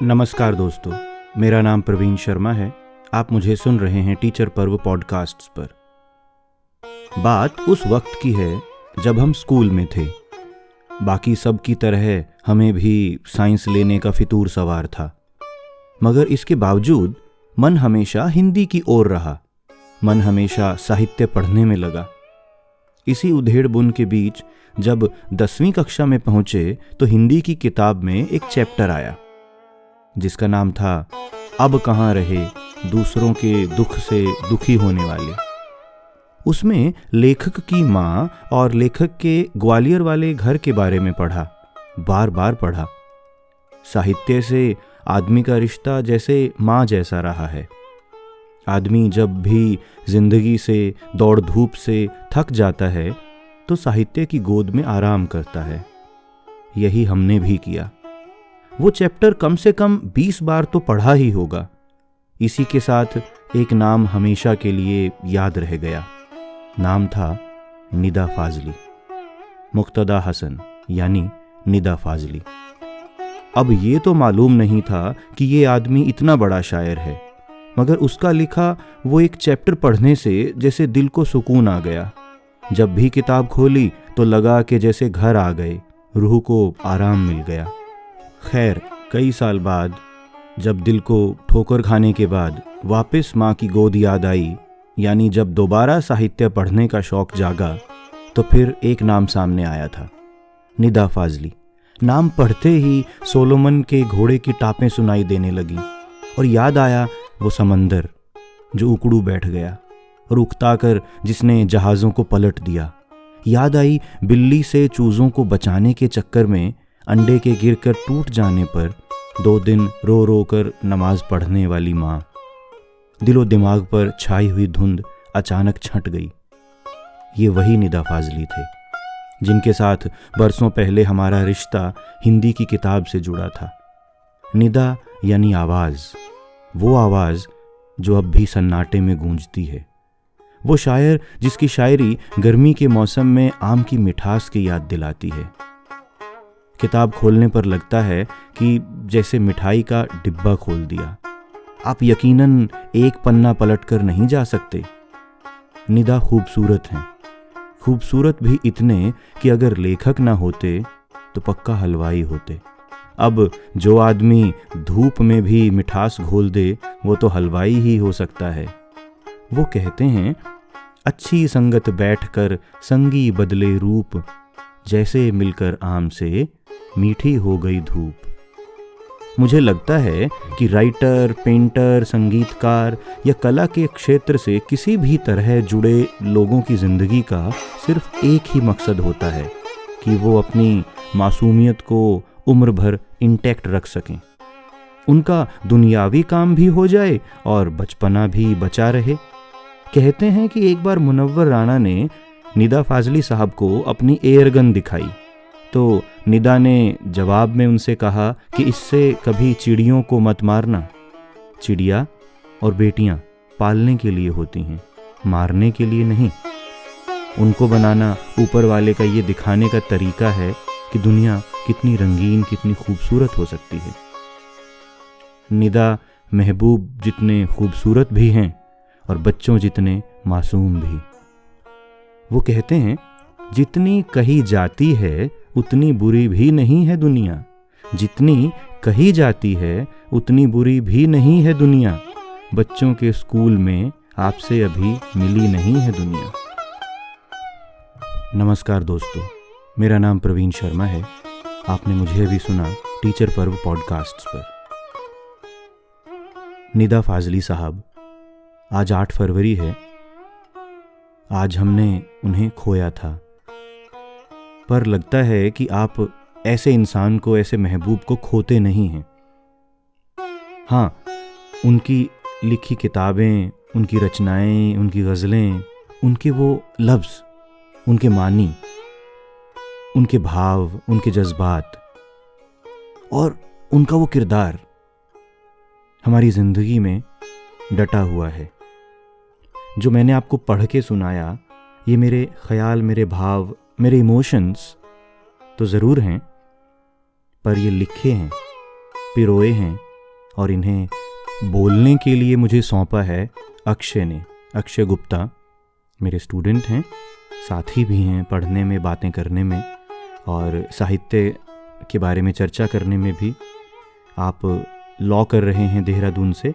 नमस्कार दोस्तों, मेरा नाम प्रवीण शर्मा है। आप मुझे सुन रहे हैं टीचर पर्व पॉडकास्ट्स पर। बात उस वक्त की है जब हम स्कूल में थे। बाकी सब की तरह हमें भी साइंस लेने का फितूर सवार था, मगर इसके बावजूद मन हमेशा हिंदी की ओर रहा। मन हमेशा साहित्य पढ़ने में लगा। इसी उधेड़ बुन के बीच जब 10वीं कक्षा में पहुंचे तो हिंदी की किताब में एक चैप्टर आया जिसका नाम था अब कहाँ रहे दूसरों के दुख से दुखी होने वाले। उसमें लेखक की माँ और लेखक के ग्वालियर वाले घर के बारे में पढ़ा, बार बार पढ़ा। साहित्य से आदमी का रिश्ता जैसे माँ जैसा रहा है। आदमी जब भी जिंदगी से दौड़ धूप से थक जाता है तो साहित्य की गोद में आराम करता है। यही हमने भी किया। वो चैप्टर कम से कम 20 बार तो पढ़ा ही होगा। इसी के साथ एक नाम हमेशा के लिए याद रह गया। नाम था निदा फाजली, मुक्तदा हसन यानी निदा फाजली। अब ये तो मालूम नहीं था कि ये आदमी इतना बड़ा शायर है, मगर उसका लिखा वो एक चैप्टर पढ़ने से जैसे दिल को सुकून आ गया। जब भी किताब खोली तो लगा कि जैसे घर आ गए, रूह को आराम मिल गया। खैर, कई साल बाद जब दिल को ठोकर खाने के बाद वापस माँ की गोद याद आई, यानी जब दोबारा साहित्य पढ़ने का शौक जागा, तो फिर एक नाम सामने आया था, निदा फाजली। नाम पढ़ते ही सोलोमन के घोड़े की टापें सुनाई देने लगी और याद आया वो समंदर जो उकड़ू बैठ गया और उकताकर जिसने जहाज़ों को पलट दिया। याद आई बिल्ली से चूज़ों को बचाने के चक्कर में अंडे के गिरकर टूट जाने पर 2 दिन रो रो कर नमाज पढ़ने वाली माँ। दिलो दिमाग पर छाई हुई धुंध अचानक छंट गई। ये वही निदा फाजली थे जिनके साथ बरसों पहले हमारा रिश्ता हिंदी की किताब से जुड़ा था। निदा यानी आवाज़, वो आवाज़ जो अब भी सन्नाटे में गूंजती है। वो शायर जिसकी शायरी गर्मी के मौसम में आम की मिठास की याद दिलाती है। किताब खोलने पर लगता है कि जैसे मिठाई का डिब्बा खोल दिया। आप यकीनन एक पन्ना पलट कर नहीं जा सकते। निदा खूबसूरत हैं, खूबसूरत भी इतने कि अगर लेखक ना होते तो पक्का हलवाई होते। अब जो आदमी धूप में भी मिठास घोल दे वो तो हलवाई ही हो सकता है। वो कहते हैं, अच्छी संगत बैठकर संगी बदले रूप, जैसे मिलकर आम से मीठी हो गई धूप। मुझे लगता है कि राइटर, पेंटर, संगीतकार या कला के क्षेत्र से किसी भी तरह जुड़े लोगों की ज़िंदगी का सिर्फ एक ही मकसद होता है कि वो अपनी मासूमियत को उम्र भर इंटैक्ट रख सकें। उनका दुनियावी काम भी हो जाए और बचपना भी बचा रहे। कहते हैं कि एक बार मुनव्वर राणा ने निदा फाजली साहब को अपनी एयरगन दिखाई तो निदा ने जवाब में उनसे कहा कि इससे कभी चिड़ियों को मत मारना। चिड़िया और बेटियां पालने के लिए होती हैं, मारने के लिए नहीं। उनको बनाना ऊपर वाले का ये दिखाने का तरीका है कि दुनिया कितनी रंगीन, कितनी खूबसूरत हो सकती है। निदा महबूब जितने खूबसूरत भी हैं और बच्चों जितने मासूम भी। वो कहते हैं, जितनी कही जाती है उतनी बुरी भी नहीं है दुनिया, जितनी कही जाती है उतनी बुरी भी नहीं है दुनिया। बच्चों के स्कूल में आपसे अभी मिली नहीं है दुनिया। नमस्कार दोस्तों, मेरा नाम प्रवीण शर्मा है। आपने मुझे अभी सुना टीचर पर्व पॉडकास्ट्स पर। निदा फाजली साहब, आज 8 फरवरी है। आज हमने उन्हें खोया था, पर लगता है कि आप ऐसे इंसान को, ऐसे महबूब को खोते नहीं हैं। हाँ, उनकी लिखी किताबें, उनकी रचनाएं, उनकी गज़लें, उनके वो लफ्ज़, उनके मानी, उनके भाव, उनके जज्बात और उनका वो किरदार हमारी ज़िंदगी में डटा हुआ है। जो मैंने आपको पढ़ के सुनाया, ये मेरे ख्याल, मेरे भाव, मेरे इमोशंस तो ज़रूर हैं, पर ये लिखे हैं, पिरोए हैं और इन्हें बोलने के लिए मुझे सौंपा है अक्षय ने। अक्षय गुप्ता मेरे स्टूडेंट हैं, साथी भी हैं पढ़ने में, बातें करने में और साहित्य के बारे में चर्चा करने में भी। आप लॉ कर रहे हैं देहरादून से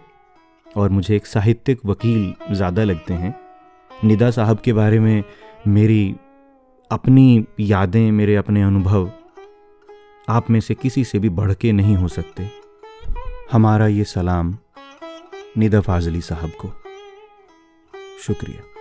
और मुझे एक साहित्यिक वकील ज़्यादा लगते हैं। निदा साहब के बारे में मेरी अपनी यादें, मेरे अपने अनुभव आप में से किसी से भी बढ़ के नहीं हो सकते। हमारा ये सलाम निदा फाजली साहब को। शुक्रिया।